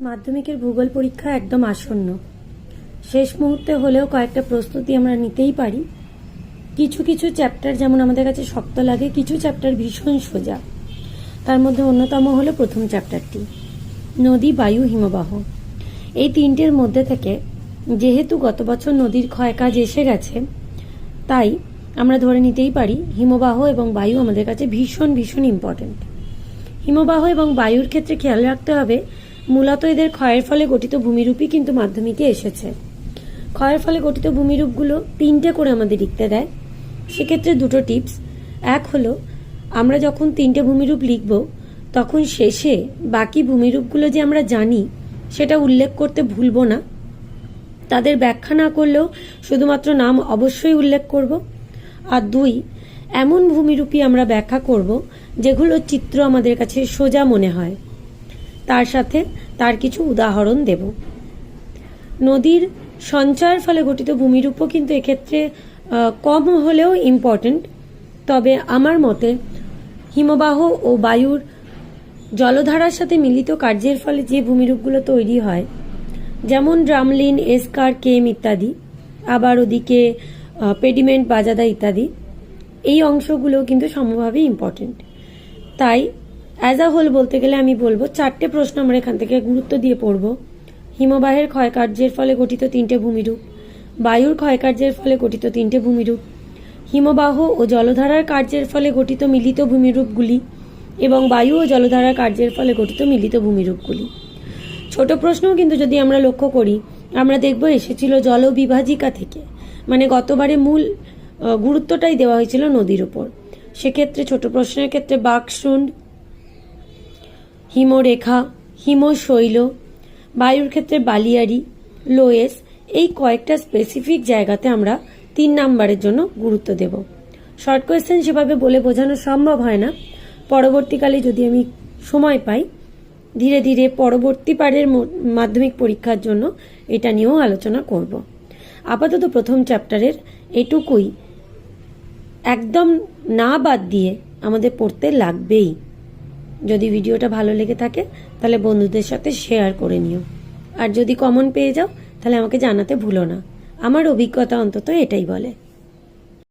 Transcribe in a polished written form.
মাধ্যমিকের ভূগোল পরীক্ষা একদম আসন্ন। শেষ মুহূর্তে হলেও কয়েকটা প্রস্তুতি আমরা নিতেই পারি। কিছু কিছু চ্যাপ্টার যেমন আমাদের কাছে শক্ত লাগে, কিছু চ্যাপ্টার ভীষণ সোজা। তার মধ্যে অন্যতম হলো প্রথম চ্যাপ্টারটি, নদী, বায়ু, হিমবাহ। এই তিনটের মধ্যে থেকে যেহেতু গত বছর নদীর ক্ষয়কাজ এসে গেছে, তাই আমরা ধরে নিতেই পারি হিমবাহ এবং বায়ু আমাদের কাছে ভীষণ ভীষণ ইম্পর্টেন্ট। হিমবাহ এবং বায়ুর ক্ষেত্রে খেয়াল রাখতে হবে, মূলত এদের ক্ষয়ের ফলে গঠিত ভূমিরূপই কিন্তু মাধ্যমিকে এসেছে। ক্ষয়ের ফলে গঠিত ভূমিরূপগুলো তিনটে করে আমাদের লিখতে দেয়। সেক্ষেত্রে দুটো টিপস। এক হলো, আমরা যখন তিনটে ভূমিরূপ লিখব তখন শেষে বাকি ভূমিরূপগুলো যে আমরা জানি সেটা উল্লেখ করতে ভুলব না। তাদের ব্যাখ্যা না করলেও শুধুমাত্র নাম অবশ্যই উল্লেখ করব। আর দুই, এমন ভূমিরূপই আমরা ব্যাখ্যা করব যেগুলোর চিত্র আমাদের কাছে সোজা মনে হয়। তার সাথে তার কিছু উদাহরণ দেব। নদীর সঞ্চয়ের ফলে গঠিত ভূমিরূপও কিন্তু এক্ষেত্রে কম হলেও ইম্পর্টেন্ট। তবে আমার মতে হিমবাহ ও বায়ুর জলধারার সাথে মিলিত কার্যের ফলে যে ভূমিরূপগুলো তৈরি হয়, যেমন ড্রামলিন, এসকার, কেম ইত্যাদি, আবার ওদিকে পেডিমেন্ট, বাজাদা ইত্যাদি, এই অংশগুলো কিন্তু সমভাবে ইম্পর্টেন্ট। তাই অ্যাজ আ হোল বলতে গেলে আমি বলবো চারটে প্রশ্ন আমরা এখান থেকে গুরুত্ব দিয়ে পড়ব। হিমবাহের ক্ষয়কার্যের ফলে গঠিত তিনটে ভূমিরূপ, বায়ুর ক্ষয়কার্যের ফলে গঠিত তিনটে ভূমিরূপ, হিমবাহ ও জলধারার কার্যের ফলে গঠিত মিলিত ভূমিরূপগুলি এবং বায়ু ও জলধারার কার্যের ফলে গঠিত মিলিত ভূমিরূপগুলি। ছোট প্রশ্নও কিন্তু যদি আমরা লক্ষ্য করি, আমরা দেখব এসেছিল জলবিভাজিকা থেকে, মানে গতবারে মূল গুরুত্বটাই দেওয়া হয়েছিল নদীর উপর। সেক্ষেত্রে ছোট প্রশ্নের ক্ষেত্রে বাকশৃঙ্গ, হিমরেখা, হিমশৈল, বায়ুর ক্ষেত্রে বালিয়ারি, লোয়েস, এই কয়েকটা স্পেসিফিক জায়গাতে আমরা 3 নাম্বারের জন্য গুরুত্ব দেব। শর্ট কোয়েশ্চেন সেভাবে বলে বোঝানো সম্ভব হয় না। পরবর্তীকালে যদি আমি সময় পাই, ধীরে ধীরে পরবর্তী পারের মাধ্যমিক পরীক্ষার জন্য এটা নিয়েও আলোচনা করব। আপাতত প্রথম চ্যাপ্টারের এটুকুই একদম না বাদ দিয়ে আমাদের পড়তে লাগবেই। যদি ভিডিওটা ভালো লেগে থাকে তাহলে বন্ধুদের সাথে শেয়ার করে নিও। আর যদি কমন পেয়ে যাও তাহলে আমাকে জানাতে ভুলো না। আমার অভিজ্ঞতা অন্তত এটাই বলে।